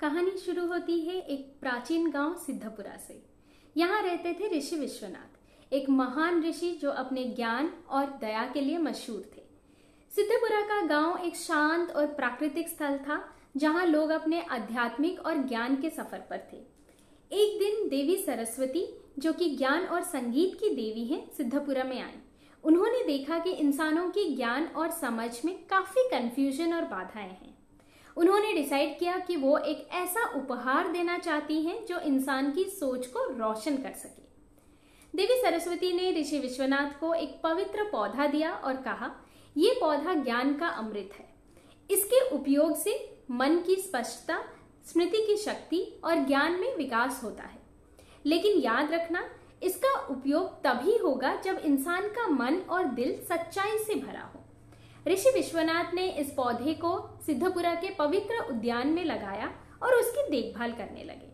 कहानी शुरू होती है एक प्राचीन गांव सिद्धपुरा से। यहाँ रहते थे ऋषि विश्वनाथ, एक महान ऋषि जो अपने ज्ञान और दया के लिए मशहूर थे। सिद्धपुरा का गांव एक शांत और प्राकृतिक स्थल था जहाँ लोग अपने आध्यात्मिक और ज्ञान के सफर पर थे। एक दिन देवी सरस्वती, जो कि ज्ञान और संगीत की देवी हैं, सिद्धपुरा में आई। उन्होंने देखा कि इंसानों की ज्ञान और समझ में काफी कंफ्यूजन और बाधाएं हैं। उन्होंने डिसाइड किया कि वो एक ऐसा उपहार देना चाहती हैं जो इंसान की सोच को रोशन कर सके। देवी सरस्वती ने ऋषि विश्वनाथ को एक पवित्र पौधा दिया और कहा, ये पौधा ज्ञान का अमृत है। इसके उपयोग से मन की स्पष्टता, स्मृति की शक्ति और ज्ञान में विकास होता है। लेकिन याद रखना, इसका उपयोग तभी होगा जब इंसान का मन और दिल सच्चाई से भरा हो। ऋषि विश्वनाथ ने इस पौधे को सिद्धपुरा के पवित्र उद्यान में लगाया और उसकी देखभाल करने लगे।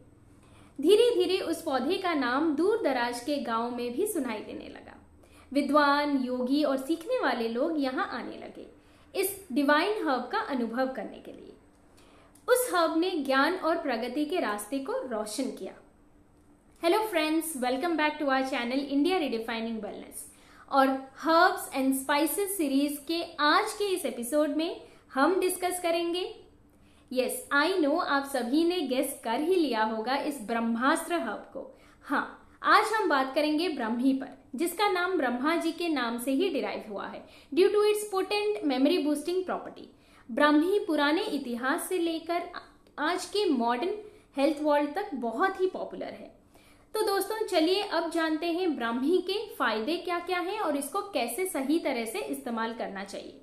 धीरे धीरे उस पौधे का नाम दूर दराज के गांव में भी सुनाई देने लगा। विद्वान, योगी और सीखने वाले लोग यहाँ आने लगे इस डिवाइन हर्ब का अनुभव करने के लिए। उस हर्ब ने ज्ञान और प्रगति के रास्ते को रोशन किया। Hello friends, welcome back to our channel India redefining wellness. और हर्ब्स एंड स्पाइसेस सीरीज के आज के इस एपिसोड में हम डिस्कस करेंगे, यस आई नो आप सभी ने गेस कर ही लिया होगा, इस ब्रह्मास्त्र हर्ब को। हाँ, आज हम बात करेंगे ब्राह्मी पर, जिसका नाम ब्रह्मा जी के नाम से ही डिराइव हुआ है due to its potent memory boosting property. Brahmi पुराने इतिहास से लेकर आज के मॉडर्न हेल्थ वर्ल्ड तक बहुत ही पॉपुलर है। तो दोस्तों चलिए अब जानते हैं ब्राह्मी के फायदे क्या क्या हैं और इसको कैसे सही तरह से इस्तेमाल करना चाहिए।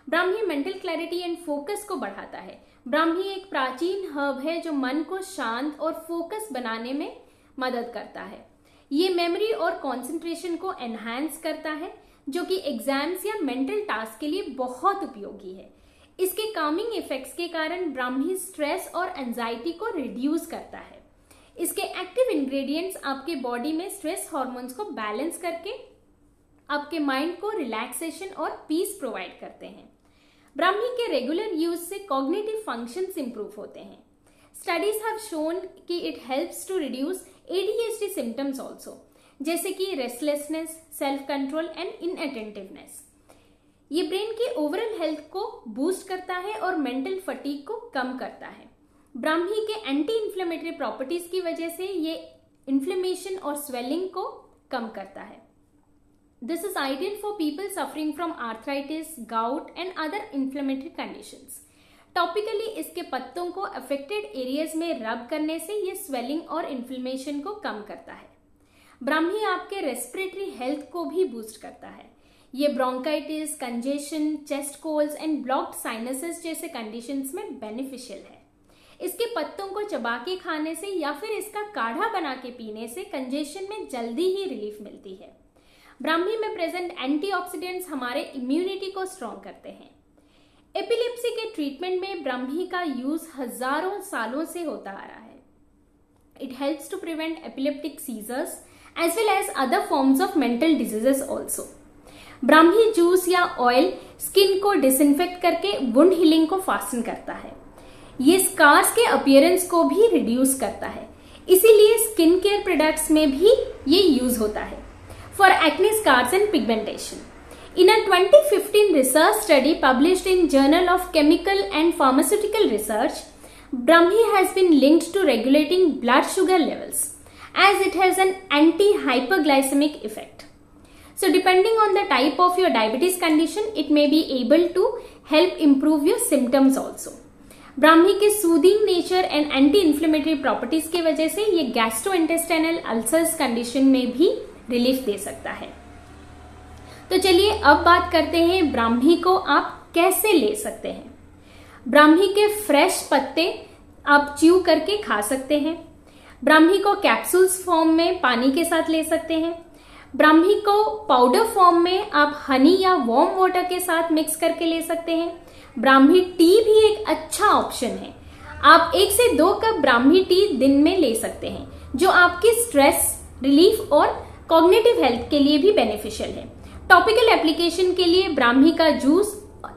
Brahmi mental clarity and focus को बढ़ाता है। ब्राह्मी एक प्राचीन हर्ब है जो मन को शांत और फोकस बनाने में मदद करता है। ये मेमोरी और कंसंट्रेशन को एनहांस करता है, जो कि एग्जाम्स या मेंटल टास्क के लिए बहुत उपयोगी है। इसके कामिंग इफेक्ट्स के कारण ब्राह्मी स्ट्रेस और एंजाइटी को रिड्यूस करता है। इसके एक्टिव इंग्रेडिएंट्स आपके बॉडी में स्ट्रेस हार्मोन्स को बैलेंस करके आपके माइंड को रिलैक्सेशन और पीस प्रोवाइड करते हैं। ब्राह्मी के रेगुलर यूज से कॉग्निटिव फंक्शंस इंप्रूव होते हैं। स्टडीज हैव शोन कि it helps to reduce ADHD symptoms also, जैसे कि restlessness, self control and inattentiveness. ये ब्रेन के ओवरऑल हेल्थ को बूस्ट करता है और मेंटल फटीग को कम करता है। ब्राह्मी के एंटी इन्फ्लेमेटरी प्रॉपर्टीज की वजह से ये इन्फ्लेमेशन और स्वेलिंग को कम करता है। This is ideal for people suffering from arthritis, gout and other inflammatory conditions. Topically इसके पत्तों को अफेक्टेड एरियाज में रब करने से ये स्वेलिंग और इन्फ्लेमेशन को कम करता है। ब्राह्मी आपके रेस्पिरेटरी हेल्थ को भी बूस्ट करता है। ये bronchitis, congestion, chest colds and blocked sinuses जैसे कंडीशंस में बेनिफिशियल है। इसके पत्तों को चबा के खाने से या फिर इसका काढ़ा बना के पीने से कंजेशन में जल्दी ही रिलीफ मिलती है। ब्राह्मी में प्रेजेंट एंटीऑक्सीडेंट्स हमारे इम्यूनिटी को स्ट्रॉन्ग करते हैं। एपिलेप्सी के ट्रीटमेंट में ब्राह्मी का यूज हजारों सालों से होता आ रहा है। It helps to prevent epileptic seizures as well as other forms of mental diseases also. Brahmi juice या ऑयल स्किन को डिसइंफेक्ट करके वुंड हीलिंग को फास्टन करता है। ये स्कार्स के अपीयरेंस को भी रिड्यूस करता है, इसीलिए स्किन केयर प्रोडक्ट्स में भी ये यूज होता है for acne scars and pigmentation. In a 2015 research study published in Journal of Chemical and Pharmaceutical Research, Brahmi has been linked to regulating blood sugar levels as it has an anti-hyperglycemic effect. So depending on the type of your diabetes condition, it may be able to help improve your symptoms also. Brahmi के soothing nature and anti inflammatory properties की वजह से ये gastrointestinal ulcers condition में भी relief दे सकता है। तो चलिए अब बात करते हैं ब्राह्मी को आप कैसे ले सकते हैं। ब्राह्मी के फ्रेश पत्ते आप च्यू करके खा सकते हैं। ब्राह्मी को कैप्सूल्स फॉर्म में पानी के साथ ले सकते हैं। ब्राह्मी को पाउडर फॉर्म में आप हनी या वार्म वाटर के साथ मिक्स करके ले सकते हैं। ब्राह्मी टी भी एक अच्छा ऑप्शन है। आप 1 से 2 कप ब्राह्मी टी दिन में ले सकते हैं, जो आपकी स्ट्रेस रिलीफ और कॉग्निटिव हेल्थ के लिए भी बेनिफिशियल है। टॉपिकल एप्लीकेशन के लिए ब्राह्मी का जूस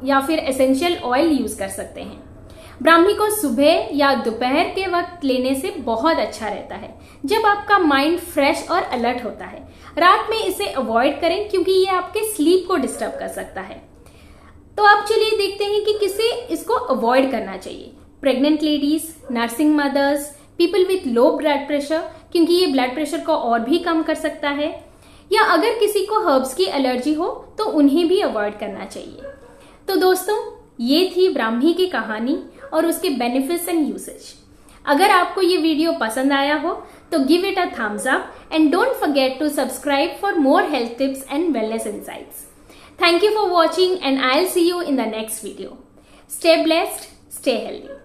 या फिर एसेंशियल ऑयल यूज कर सकते हैं। ब्राह्मी को सुबह या दोपहर के वक्त लेने से बहुत अच्छा रहता है, जब आपका माइंड फ्रेश और अलर्ट होता है। रात में इसे अवॉइड करें क्योंकि ये आपके स्लीप को डिस्टर्ब कर सकता है। तो अब चलिए देखते हैं कि किसे इसको अवॉइड करना चाहिए। Pregnant ladies, nursing mothers, people with low blood pressure, क्योंकि ये ब्लड प्रेशर को और भी कम कर सकता है, या अगर किसी को हर्ब्स की एलर्जी हो तो उन्हें भी अवॉइड करना चाहिए। तो दोस्तों, ये थी ब्राह्मी की कहानी और उसके बेनिफिट्स एंड यूसेज। अगर आपको ये वीडियो पसंद आया हो तो give it a thumbs up and don't forget to subscribe for more health tips and wellness insights. Thank you for watching and I'll see you in the next video. Stay blessed, stay healthy.